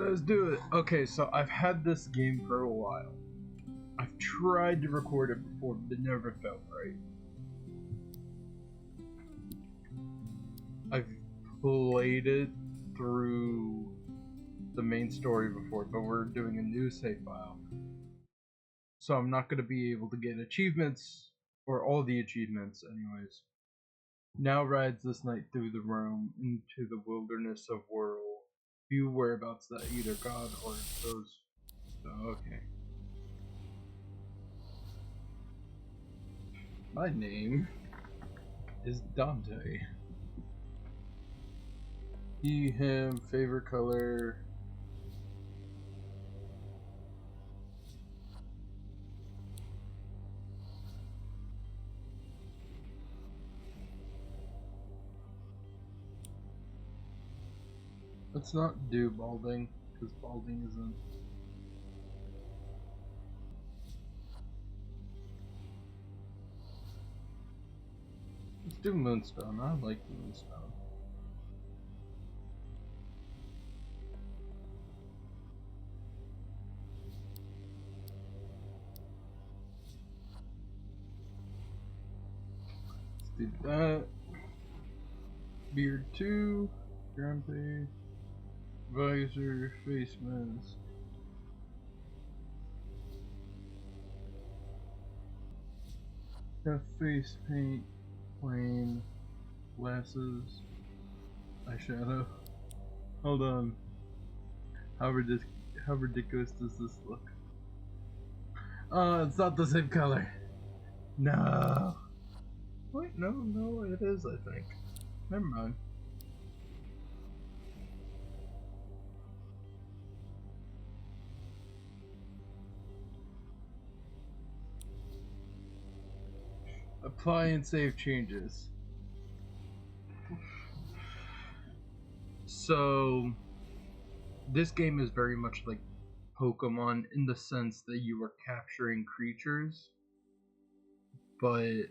Let's do it. Okay, so I've had this game for a while. I've tried to record it before, but it never felt right. I've played it through the main story before, but we're doing a new save file. So I'm not going to be able to get achievements, or all the achievements anyways. Now rides this knight through the realm into the wilderness of world. Few whereabouts that either God or those. Okay. My name is Dante. He, him, favorite color. Let's not do balding, because balding isn't. Let's do Moonstone. I like Moonstone. Let's do that. Beard 2. Grumpy. Visor. Face mask. Got face paint. Plain. Glasses. Eyeshadow. Hold on. How ridiculous does this look? Oh, it's not the same color. No. Wait, no, it is, I think. Never mind. Apply and save changes. So, this game is very much like Pokemon in the sense that you are capturing creatures, but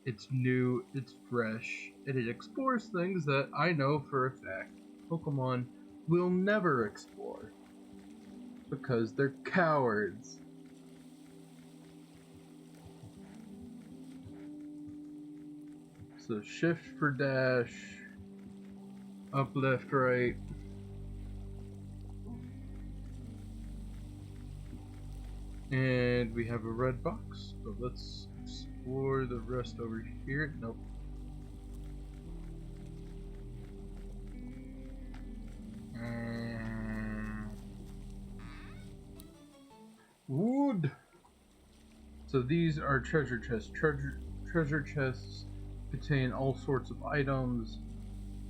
it's new, it's fresh, and it explores things that I know for a fact Pokemon will never explore because they're cowards. So shift for dash, up, left, right. And we have a red box, but let's explore the rest over here. Nope. Wood. So these are treasure chests. Treasure chests contain all sorts of items.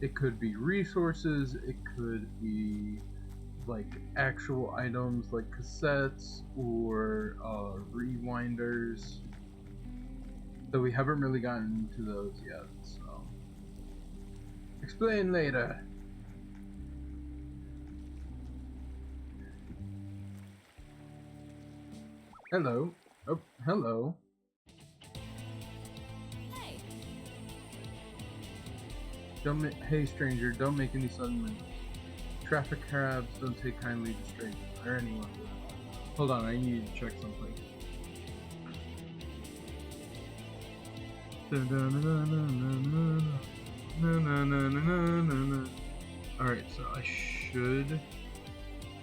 It could be resources. It could be like actual items like cassettes or rewinders. Though we haven't really gotten into those yet, so explain later. Hello. Oh, hello. Hey. Hey stranger, don't make any sudden moves. Traffic crabs don't take kindly to strangers or anyone. Hold on, I need to check something. Alright, so I should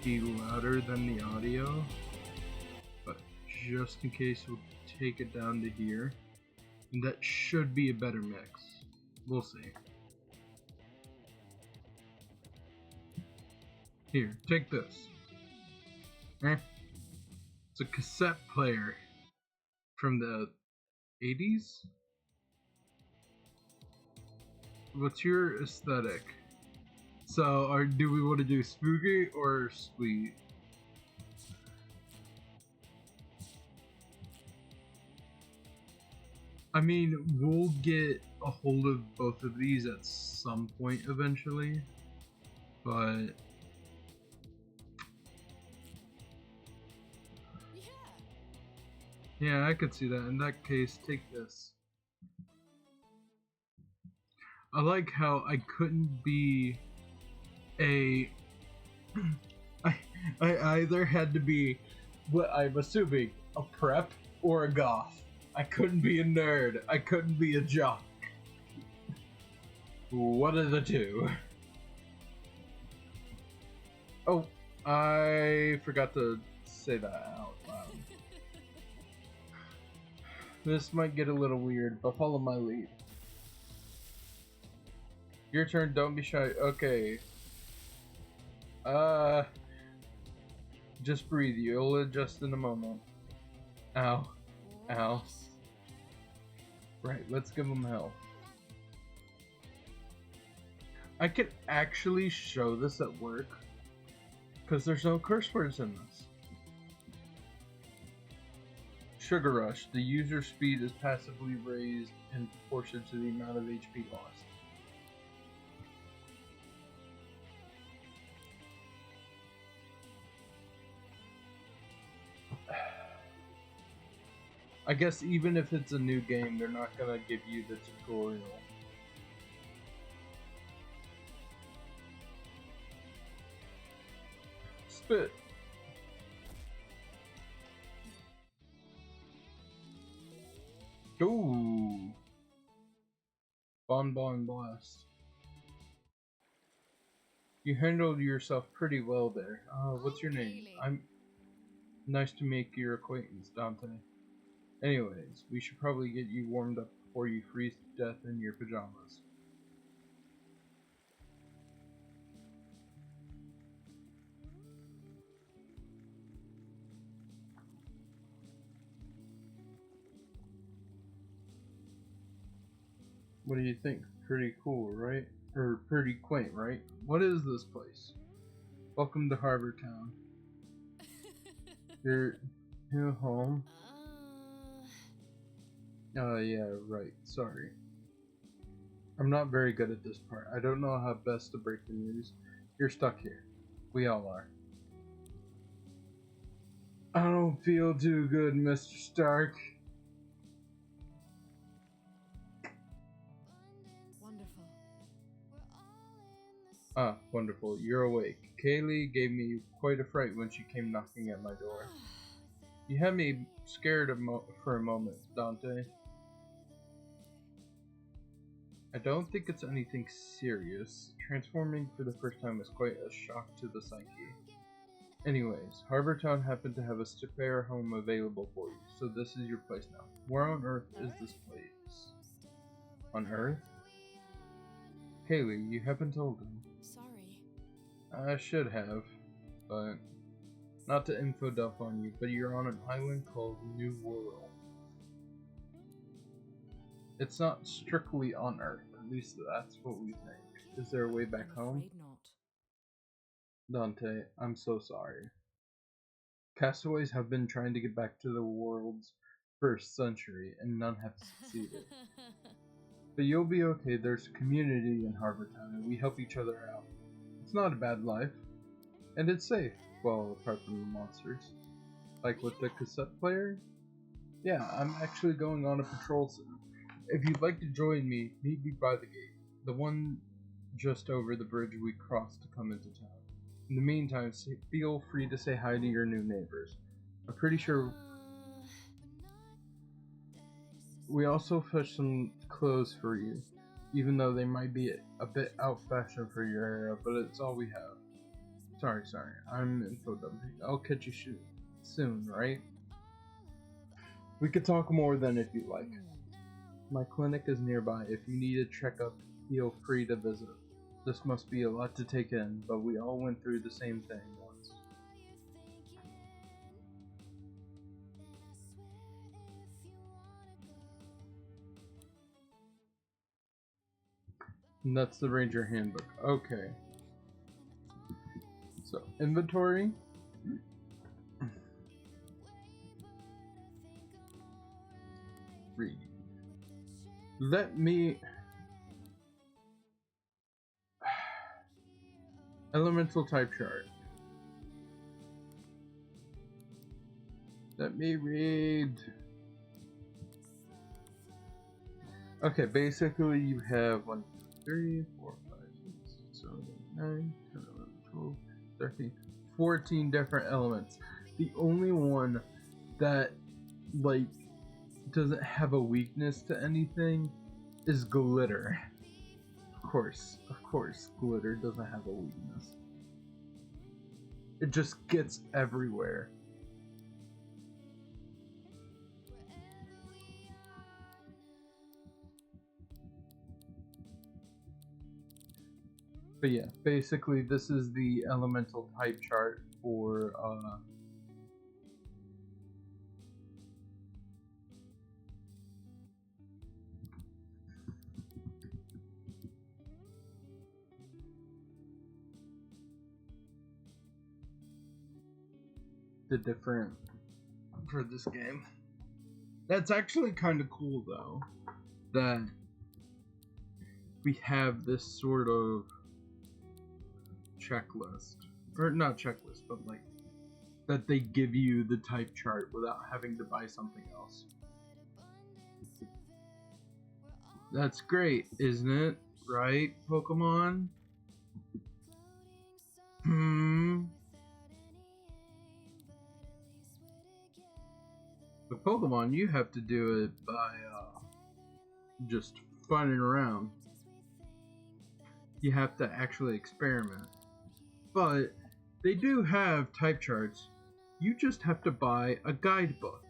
be louder than the audio, but just in case we'll take it down to here. And that should be a better mix. We'll see. Here, take this. It's a cassette player from the 80s? What's your aesthetic? So, do we want to do spooky or sweet? I mean, we'll get a hold of both of these at some point eventually, but yeah, I could see that. In that case, take this. I like how I couldn't be a I either had to be what I'm assuming a prep or a goth. I couldn't be a nerd. I couldn't be a jock. What are the two? Oh, I forgot to say that out loud. This might get a little weird, but follow my lead. Your turn, don't be shy. Okay. Just breathe. You'll adjust in a moment. Ow. Ow. Right, let's give him hell. I could actually show this at work, because there's no curse words in this. Sugar Rush. The user speed is passively raised in proportion to the amount of HP lost. I guess even if it's a new game, they're not gonna give you the tutorial. Spit. Ooh. Bonbon Blast. You handled yourself pretty well there. What's your name? Really? I'm nice to make your acquaintance, Dante. Anyways, we should probably get you warmed up before you freeze to death in your pajamas. What do you think? Pretty cool, right? Or pretty quaint, right? What is this place? Welcome to Harbor Town. You're new home? Yeah, right. Sorry. I'm not very good at this part. I don't know how best to break the news. You're stuck here. We all are. I don't feel too good, Mr. Stark. Wonderful. Ah, wonderful. You're awake. Kaylee gave me quite a fright when she came knocking at my door. You had me scared for a moment, Dante. I don't think it's anything serious. Transforming for the first time was quite a shock to the psyche. Anyways, Harbor Town happened to have a spare home available for you, so this is your place now. Where on earth is this place? On Earth? Kaylee, you haven't told him. Sorry. I should have, but not to info dump on you, but you're on an island called New World. It's not strictly on Earth, at least that's what we think. Is there a way back home? Afraid not. Dante, I'm so sorry. Castaways have been trying to get back to the world's first century, and none have succeeded. But you'll be okay, there's community in Harbor Town, and we help each other out. It's not a bad life. And it's safe, well, apart from the monsters. Like with the cassette player? Yeah, I'm actually going on a patrol soon. If you'd like to join me, meet me by the gate. The one just over the bridge we crossed to come into town. In the meantime, feel free to say hi to your new neighbors. I'm pretty sure we also fetched some clothes for you, even though they might be a bit out-fashioned for your era, but it's all we have. Sorry, I'm info dumping. I'll catch you soon, right? We could talk more then if you like. My clinic is nearby. If you need a checkup, feel free to visit. This must be a lot to take in, but we all went through the same thing once. And that's the Ranger Handbook. Okay. So, inventory. Read. Let me... Elemental type chart. Let me read. Okay, basically you have 1, 2, 3, 4, 5, 6, 7, 8, 9, 10, 11, 12, 13, 14 different elements. The only one that, like, doesn't have a weakness to anything is glitter. Of course, glitter doesn't have a weakness. It just gets everywhere. But yeah, basically this is the elemental type chart for the different for this game. That's actually kind of cool though, that we have this sort of checklist, or not checklist, but like that they give you the type chart without having to buy something else. That's great, isn't it? Right, Pokemon? With Pokemon, you have to do it by just finding around. You have to actually experiment. But they do have type charts. You just have to buy a guidebook.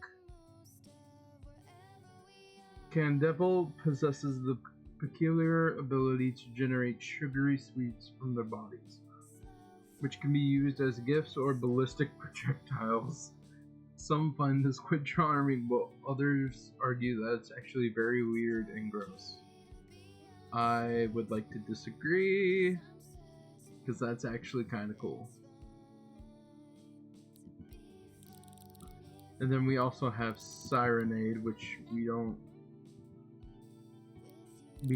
Candevil possesses the peculiar ability to generate sugary sweets from their bodies, which can be used as gifts or ballistic projectiles. Some find this quite charming, but others argue that it's actually very weird and gross. I would like to disagree, because that's actually kind of cool. And then we also have Sirenade, which we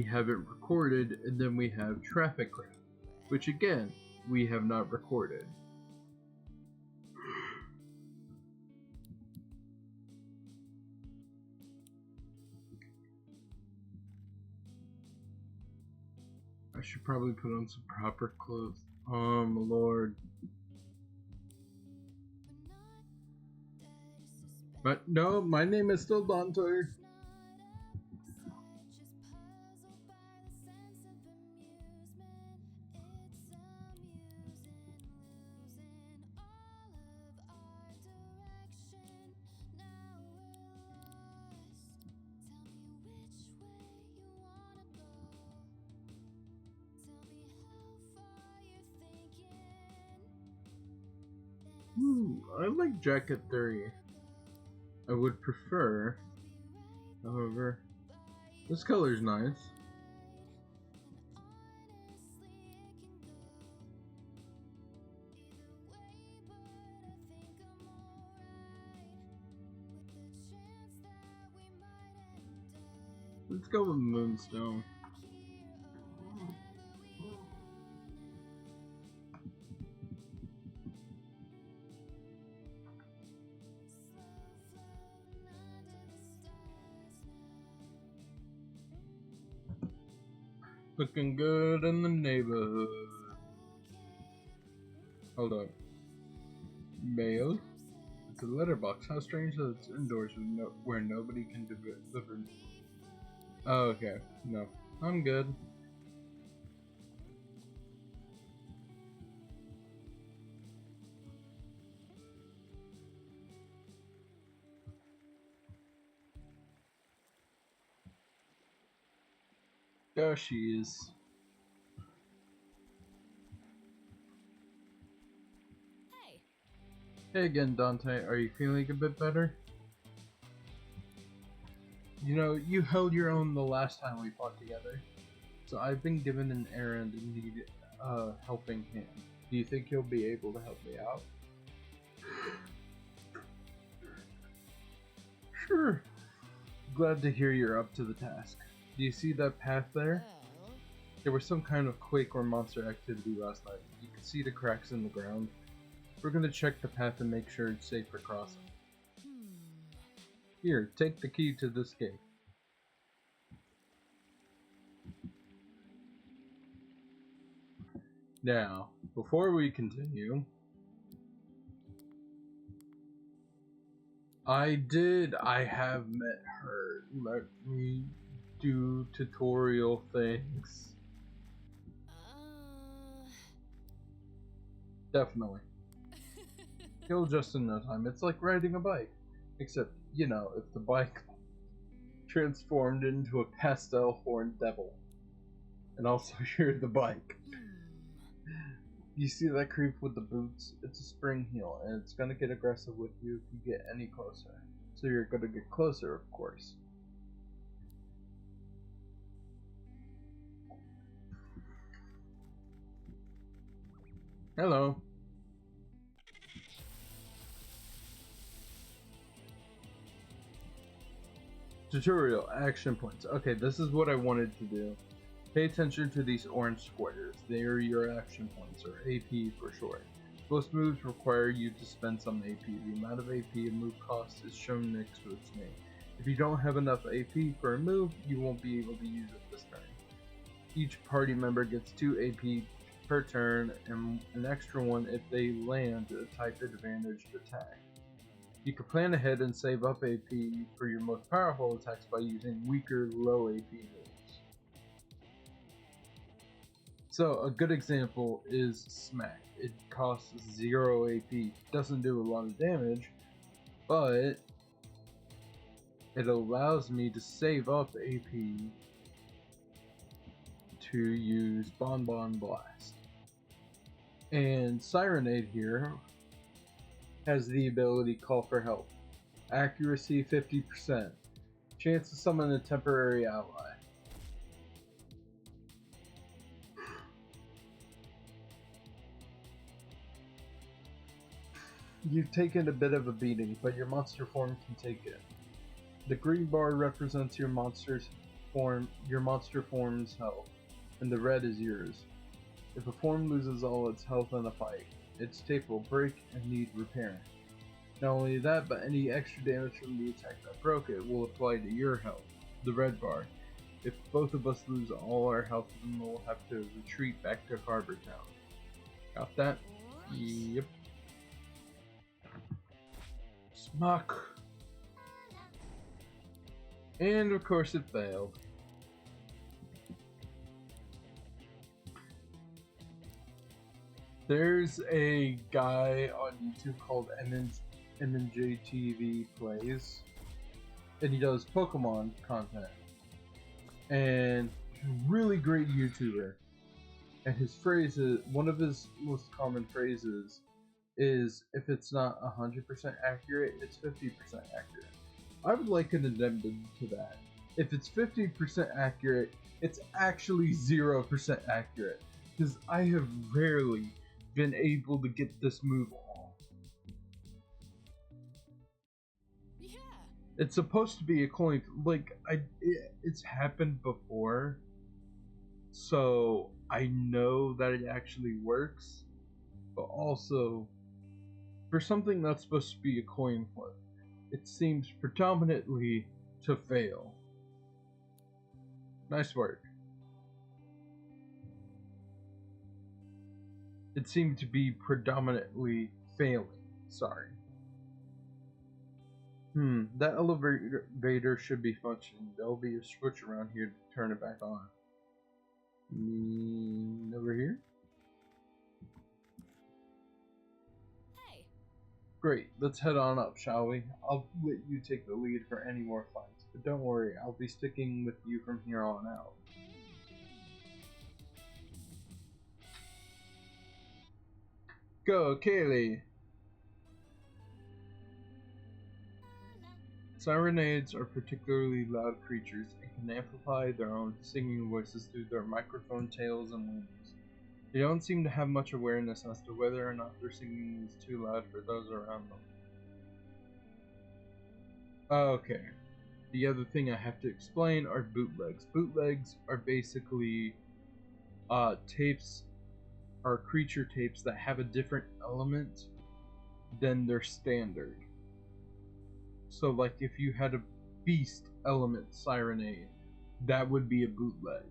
haven't recorded, and then we have Traffic Craft, which again, we have not recorded. I should probably put on some proper clothes. Lord. But no, my name is still Dante. I like Jacket 3. I would prefer, however, this color's nice. Let's go with Moonstone. Looking good in the neighborhood. Hold up. Mail? It's a letterbox. How strange that it's indoors where nobody can deliver. Oh, okay. No. I'm good. There she is. Hey again, Dante. Are you feeling a bit better? You know, you held your own the last time we fought together. So I've been given an errand and need a helping hand. Do you think you'll be able to help me out? Sure. Glad to hear you're up to the task. Do you see that path there? There was some kind of quake or monster activity last night. You can see the cracks in the ground. We're gonna check the path and make sure it's safe for crossing. Here, take the key to this gate. Now, before we continue, I did. I have met her. Let me do tutorial things. Definitely. He'll just in no time. It's like riding a bike. Except, you know, if the bike transformed into a pastel horned devil. And also you're the bike. You see that creep with the boots? It's a spring heel, and it's gonna get aggressive with you if you get any closer. So you're gonna get closer, of course. Hello. Tutorial action points. Okay, this is what I wanted to do. Pay attention to these orange squares. They are your action points, or AP for short. Most moves require you to spend some AP. The amount of AP a move costs is shown next to its name. If you don't have enough AP for a move, you won't be able to use it this turn. Each party member gets 2 AP per turn, and an extra one if they land a type advantaged attack. You can plan ahead and save up AP for your most powerful attacks by using weaker, low AP moves. So a good example is Smack. It costs 0 AP, doesn't do a lot of damage, but it allows me to save up AP to use Bonbon Blast. And Sirenade here has the ability Call for Help. Accuracy 50%. Chance to summon a temporary ally. You've taken a bit of a beating, but your monster form can take it. The green bar represents your monster's form's health, and the red is yours. If a form loses all its health in a fight, its tape will break and need repairing. Not only that, but any extra damage from the attack that broke it will apply to your health, the red bar. If both of us lose all our health, then we'll have to retreat back to Harbor Town. Got that? Yep. Smuck. And of course it failed. There's a guy on YouTube called MNJTV Plays, and he does Pokemon content. And he's a really great YouTuber. And his phrases, one of his most common phrases is, if it's not 100% accurate, it's 50% accurate. I would like an addendum to that. If it's 50% accurate, it's actually 0% accurate. Because I have rarely been able to get this move off. Yeah. It's supposed to be a coin, like, it's happened before. So I know that it actually works. But also, for something that's supposed to be a coin flip, it seems predominantly to fail. Nice work. It seemed to be predominantly failing. Sorry. That elevator should be functioning. There'll be a switch around here to turn it back on. Over here? Great, let's head on up, shall we? I'll let you take the lead for any more fights, but don't worry, I'll be sticking with you from here on out. Go, Kaylee! Sirenades are particularly loud creatures and can amplify their own singing voices through their microphone tails and wings. They don't seem to have much awareness as to whether or not their singing is too loud for those around them. Okay. The other thing I have to explain are bootlegs. Bootlegs are basically tapes, or creature tapes that have a different element than their standard. So like if you had a beast element Sirenade, that would be a bootleg.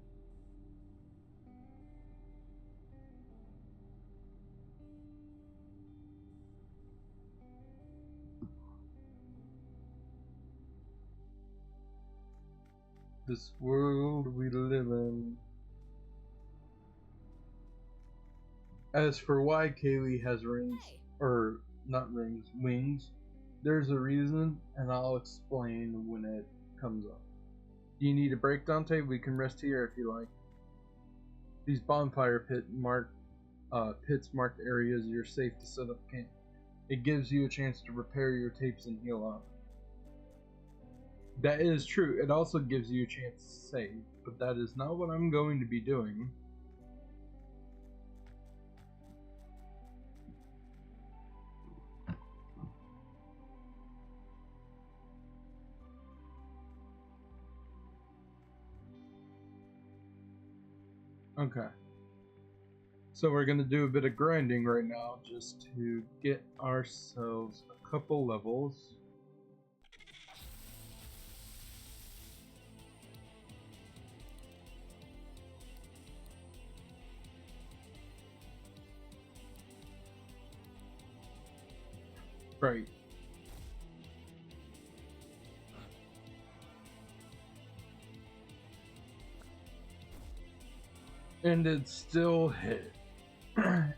This world we live in. As for why Kaylee has rings, or not rings, wings, there's a reason, and I'll explain when it comes up. Do you need a break, Dante? We can rest here if you like. These bonfire pits marked areas you're safe to set up camp. It gives you a chance to repair your tapes and heal up. That is true. It also gives you a chance to save, but that is not what I'm going to be doing. Okay. So we're going to do a bit of grinding right now just to get ourselves a couple levels. Right. And it still hit.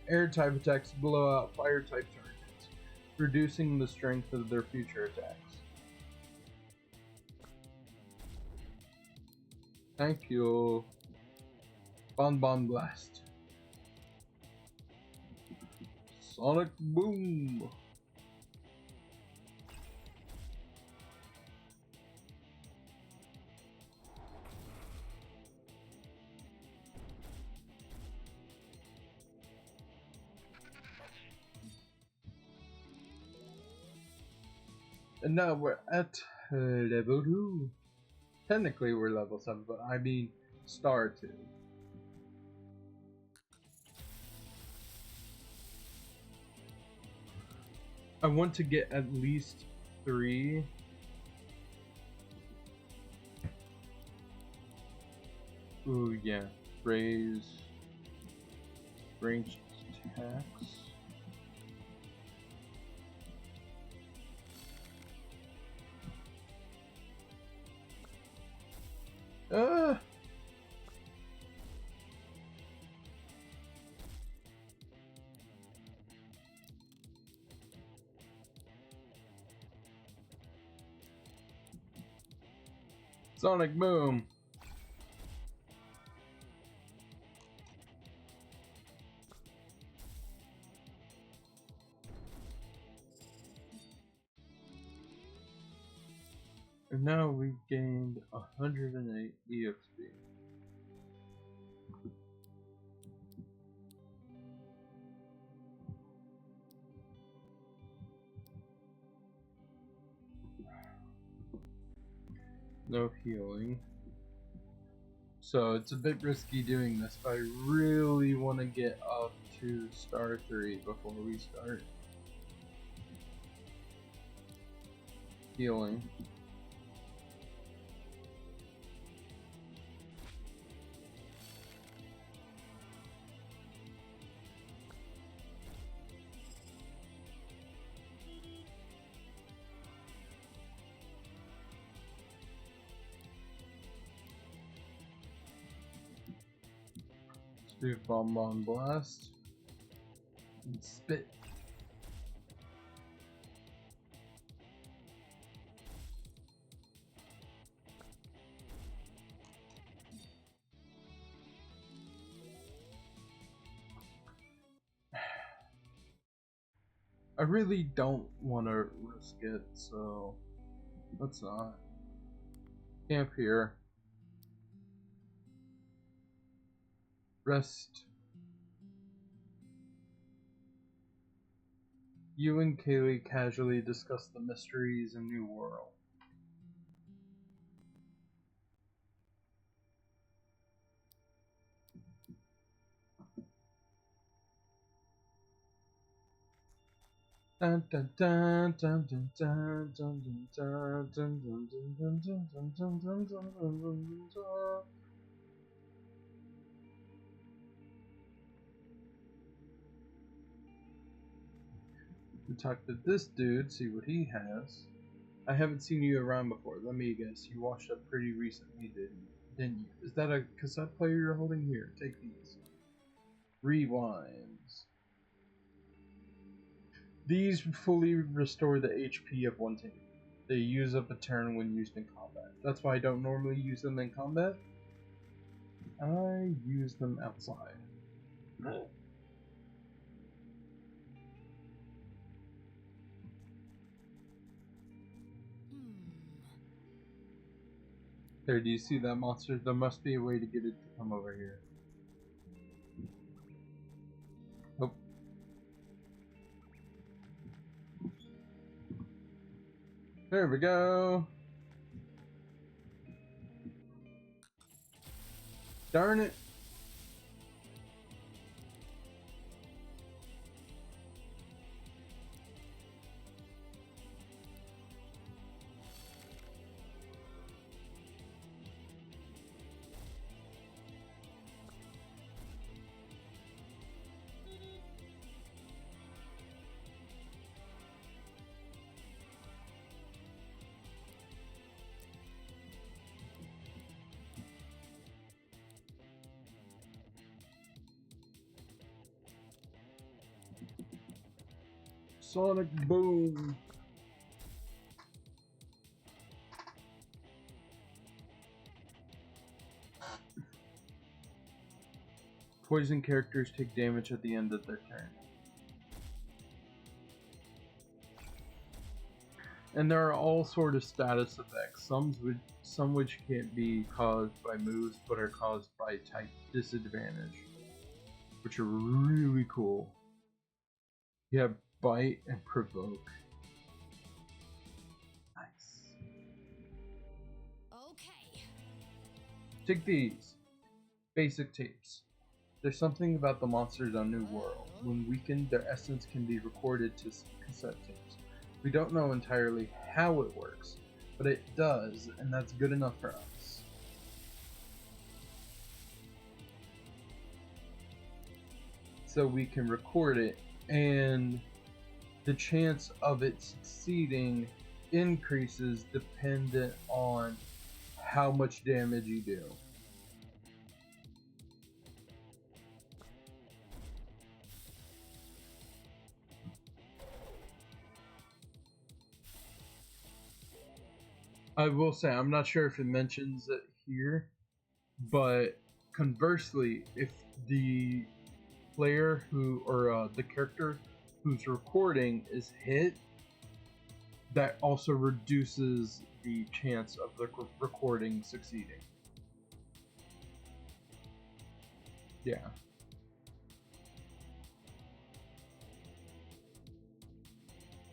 Air type attacks blow out fire type targets, reducing the strength of their future attacks. Thank you. Bon Blast. Sonic Boom. And now we're at level 2. Technically we're level 7, but I mean star 2. I want to get at least 3. Ooh, yeah. Raise ranged attacks. Sonic Boom. And now we've gained 108 EXP. No healing. So it's a bit risky doing this, but I really want to get up to star 3 before we start healing. Do Bon Blast and Spit. I really don't want to risk it, so let's not. Camp here. Rest. You and Kaylee casually discuss the mysteries in New World. We talk to this dude, see what he has. I haven't seen you around before. Let me guess. You washed up pretty recently, didn't you? Is that a cassette player you're holding? Here, take these. Rewinds. These fully restore the HP of one team. They use up a turn when used in combat. That's why I don't normally use them in combat. I use them outside. There, do you see that monster? There must be a way to get it to come over here. Oh. There we go. Darn it. Sonic Boom. Poison characters take damage at the end of their turn. And there are all sort of status effects, some which can't be caused by moves but are caused by type disadvantage, which are really cool. You have Bite and Provoke. Nice. Okay. Take these. Basic tapes. There's something about the monsters on New World. When weakened, their essence can be recorded to cassette tapes. We don't know entirely how it works, but it does, and that's good enough for us. So we can record it, and the chance of it succeeding increases dependent on how much damage you do. I will say, I'm not sure if it mentions it here, but conversely, if the player the character who's recording is hit, that also reduces the chance of the recording succeeding. Yeah.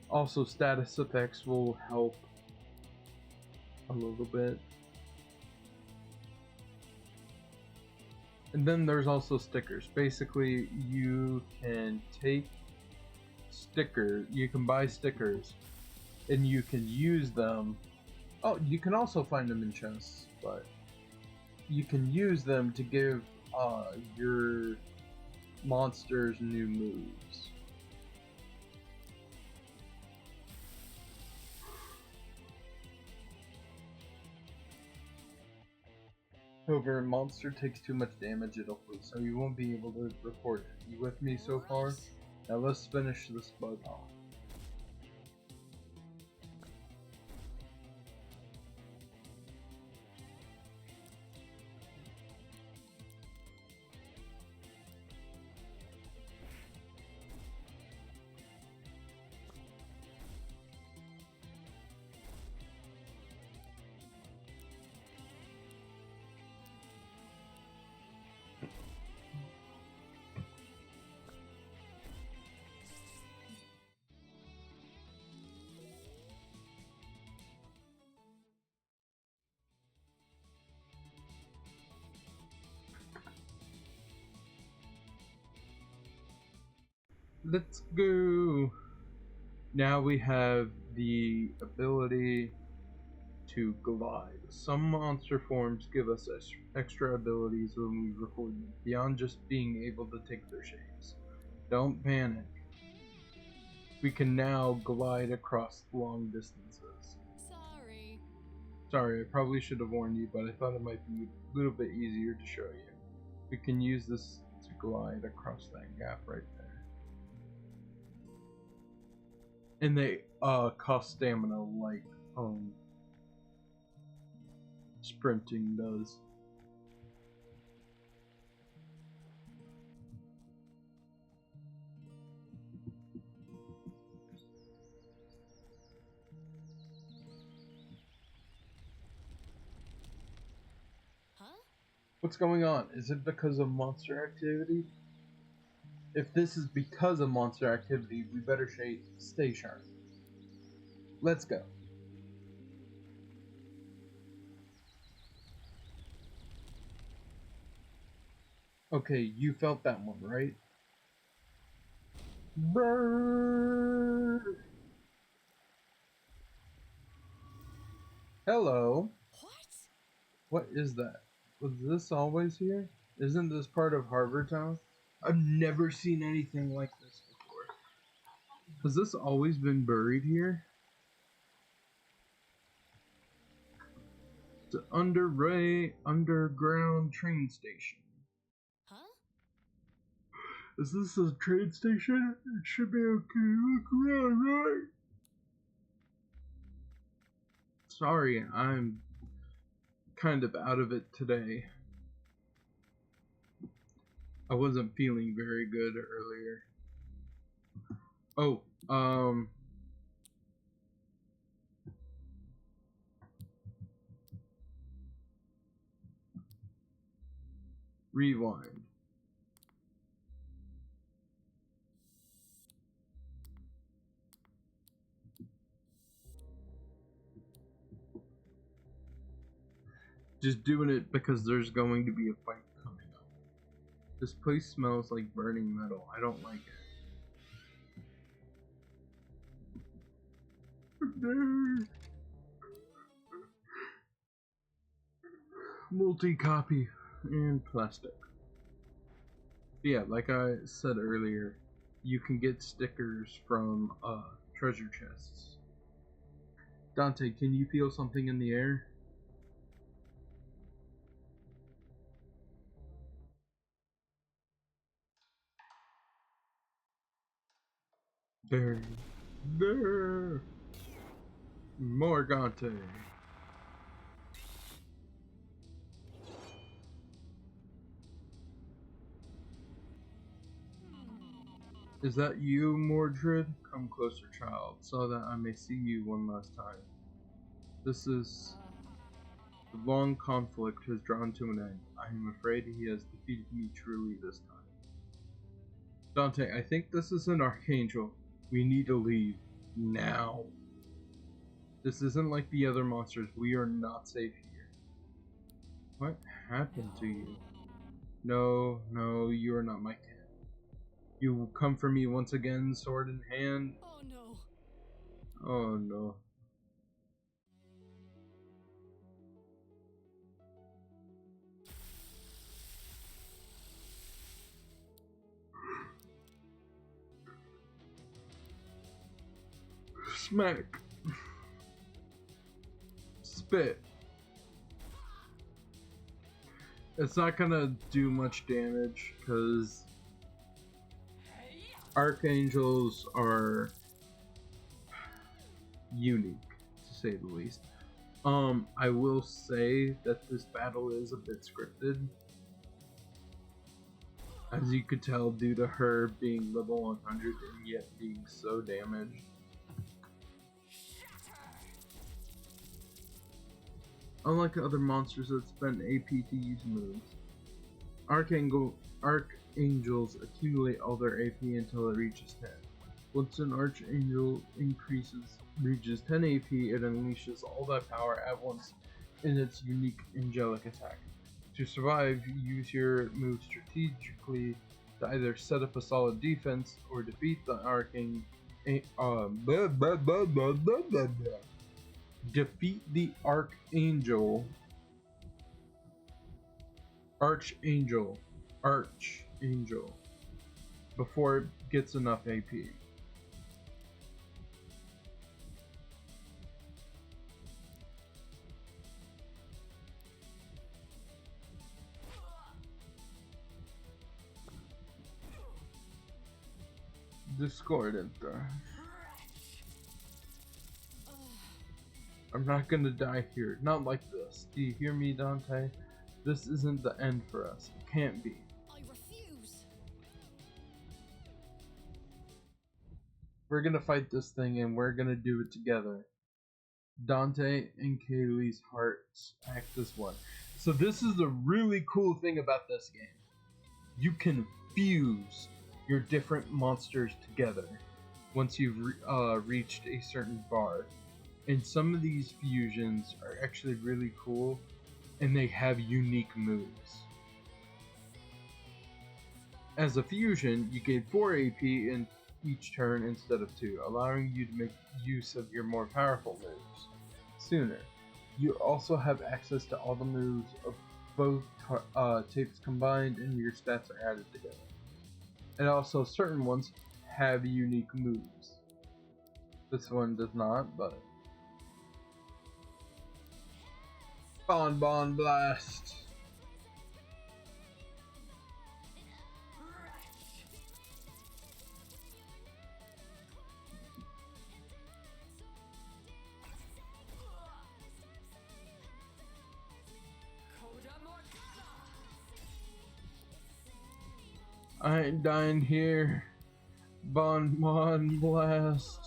Also, status effects will help a little bit. And then there's also stickers. Basically, you can take stickers, you can buy stickers, and you can use them. Oh, you can also find them in chests, but you can use them to give your monsters new moves. However, a monster takes too much damage, it'll flee, so you won't be able to record it. You with me so far? Now let's finish this bug off. Let's go! Now we have the ability to glide. Some monster forms give us extra abilities when we record them, beyond just being able to take their shapes. Don't panic. We can now glide across long distances. Sorry, I probably should have warned you, but I thought it might be a little bit easier to show you. We can use this to glide across that gap right there. And they cost stamina like sprinting does. What's going on? Is it because of monster activity? If this is because of monster activity, we better stay sharp. Let's go. Okay, you felt that one, right? Brrr. Hello. What is that? Was this always here? Isn't this part of Harvard Town? I've never seen anything like this before. Has this always been buried here? It's an underground train station. Huh? Is this a train station? It should be okay. Look around, right? Sorry, I'm kind of out of it today. I wasn't feeling very good earlier. Oh, rewind. Just doing it because there's going to be a fight coming up. This place smells like burning metal. I don't like it. Multi-copy and plastic. Yeah, like I said earlier, you can get stickers from treasure chests. Dante, can you feel something in the air? There. Morgante. Is that you, Mordred? Come closer, child, so that I may see you one last time. The long conflict has drawn to an end. I am afraid he has defeated me truly this time. Dante, I think this is an archangel. We need to leave. Now. This isn't like the other monsters. We are not safe here. What happened to you? No, you are not my kin. You will come for me once again, sword in hand. Oh no. Oh no. Smack. Spit. It's not gonna do much damage because archangels are unique, to say the least. I will say that this battle is a bit scripted, as you could tell due to her being level 100 and yet being so damaged. Unlike other monsters that spend AP to use moves, archangels accumulate all their AP until it reaches 10. Once an archangel reaches 10 AP, it unleashes all that power at once in its unique angelic attack. To survive, use your move strategically to either set up a solid defense or defeat the archangel before it gets enough AP. Discordant. I'm not gonna die here. Not like this. Do you hear me, Dante? This isn't the end for us. It can't be. I refuse. We're gonna fight this thing and we're gonna do it together. Dante and Kaylee's hearts act as one. So this is the really cool thing about this game. You can fuse your different monsters together once you've reached a certain bar. And some of these fusions are actually really cool, and they have unique moves. As a fusion, you gain 4 AP in each turn instead of 2, allowing you to make use of your more powerful moves sooner. You also have access to all the moves of both tapes combined, and your stats are added together. And also, certain ones have unique moves. This one does not, but... Bon Blast! I ain't dying here. Bon Blast.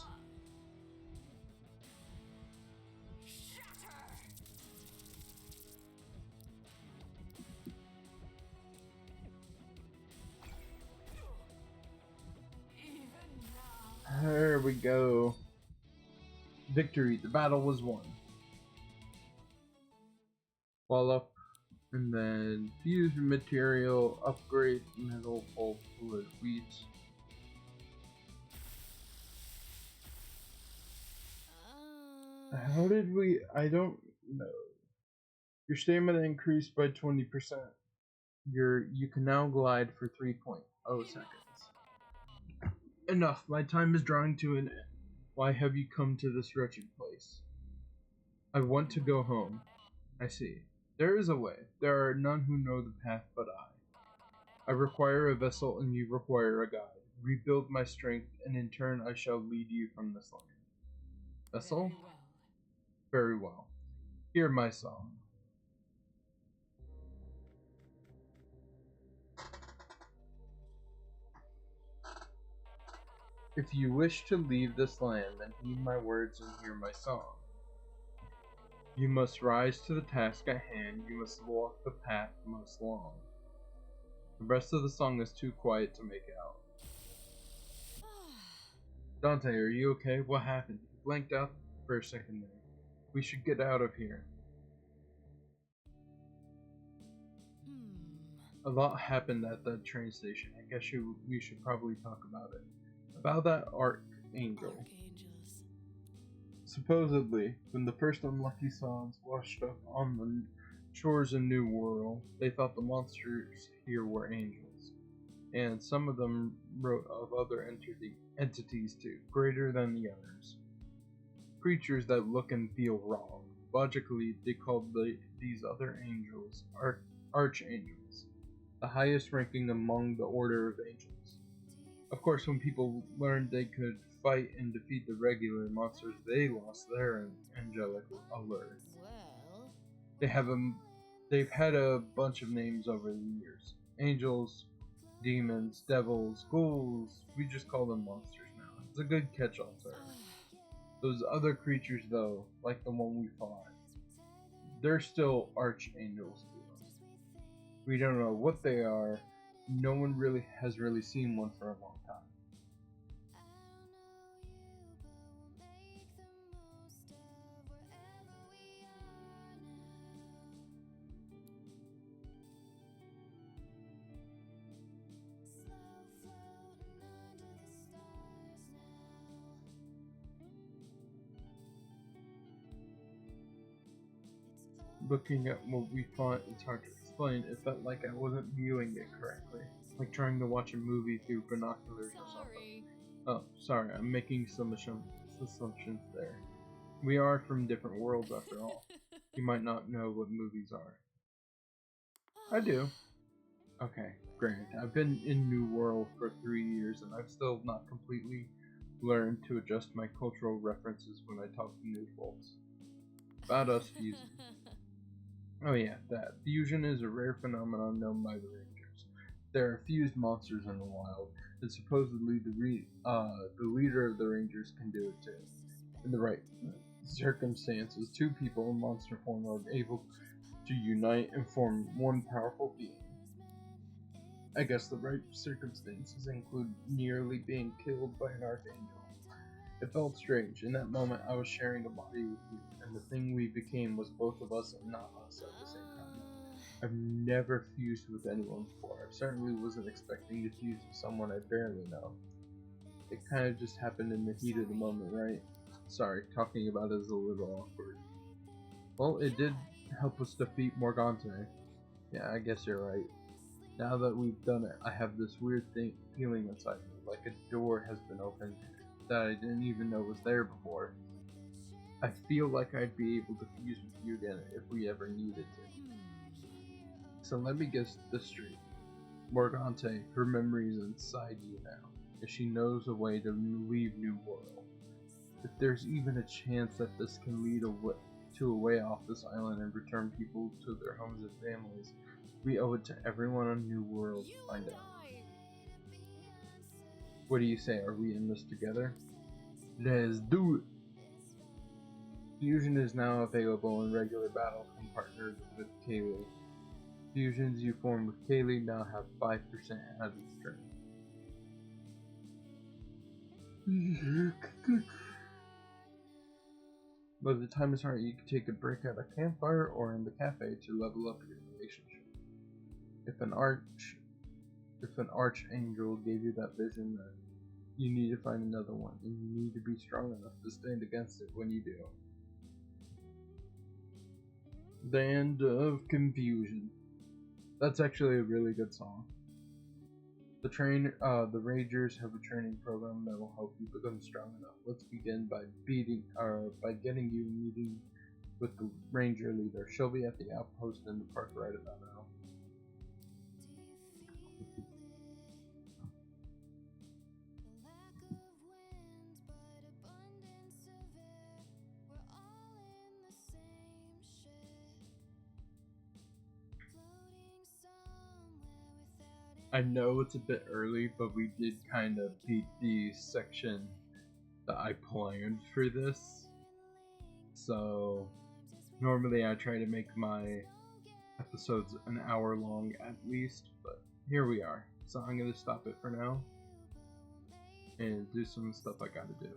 There we go. Victory. The battle was won. Wall up. And then fusion material, upgrade, metal, pulp, wood, wheat. How did we? I don't know. Your stamina increased by 20%. You can now glide for 3.0 seconds. Enough. My time is drawing to an end. Why have you come to this wretched place? I want to go home. I see. There is a way. There are none who know the path but I. I require a vessel and you require a guide. Rebuild my strength and in turn I shall lead you from this land. Vessel? Very well. Hear my song. If you wish to leave this land, then heed my words and hear my song. You must rise to the task at hand, you must walk the path most long. The rest of the song is too quiet to make out. Dante, are you okay? What happened? You blanked out for a second there. We should get out of here. A lot happened at that train station. I guess we should probably talk about it. About that Archangel. Supposedly, when the first unlucky souls washed up on the shores of New World, they thought the monsters here were angels. And some of them wrote of other entities too, greater than the others. Creatures that look and feel wrong. Logically, they called these other angels archangels, the highest ranking among the order of angels. Of course, when people learned they could fight and defeat the regular monsters, they lost their angelic allure. They've had a bunch of names over the years. Angels, demons, devils, ghouls. We just call them monsters now. It's a good catch-all term. Those other creatures, though, like the one we fought, they're still archangels to us. We don't know what they are. No one really has seen one for a long time. Looking at what we fought, it's hard to explain. It felt like I wasn't viewing it correctly, like trying to watch a movie through binoculars or something. Oh, sorry, I'm making some assumptions there. We are from different worlds after all. You might not know what movies are. I do. Okay, granted, I've been in New World for 3 years and I've still not completely learned to adjust my cultural references when I talk to new folks. About us fusing. Oh yeah, that. Fusion is a rare phenomenon known by the Rangers. There are fused monsters in the wild, and supposedly the leader of the Rangers can do it too. In the right circumstances, two people in monster form are able to unite and form one powerful being. I guess the right circumstances include nearly being killed by an archangel. It felt strange. In that moment, I was sharing a body with you, and the thing we became was both of us and not us at the same time. I've never fused with anyone before. I certainly wasn't expecting to fuse with someone I barely know. It kind of just happened in the heat of the moment, right? Sorry, talking about it is a little awkward. Well, it did help us defeat Morgante. Yeah, I guess you're right. Now that we've done it, I have this weird feeling inside me, like a door has been opened that I didn't even know was there before. I feel like I'd be able to fuse with you again if we ever needed to. So let me guess this straight. Morgante, her memory is inside you now, and she knows a way to leave New World. If there's even a chance that this can lead to a way off this island and return people to their homes and families, we owe it to everyone on New World to find out. What do you say? Are we in this together? Let's do it! Fusion is now available in regular battle partnered with Kaylee. Fusions you form with Kaylee now have 5% added strength. By the time is right, you can take a break at a campfire or in the cafe to level up your relationship. If an archangel gave you that vision, then you need to find another one, and you need to be strong enough to stand against it when you do. The End of Confusion. That's actually a really good song. The Rangers have a training program that will help you become strong enough. Let's begin by getting you meeting with the Ranger leader. She'll be at the outpost in the park right about now. I know it's a bit early, but we did kind of beat the section that I planned for this. So, normally I try to make my episodes an hour long at least, but here we are. So I'm going to stop it for now and do some stuff I gotta do.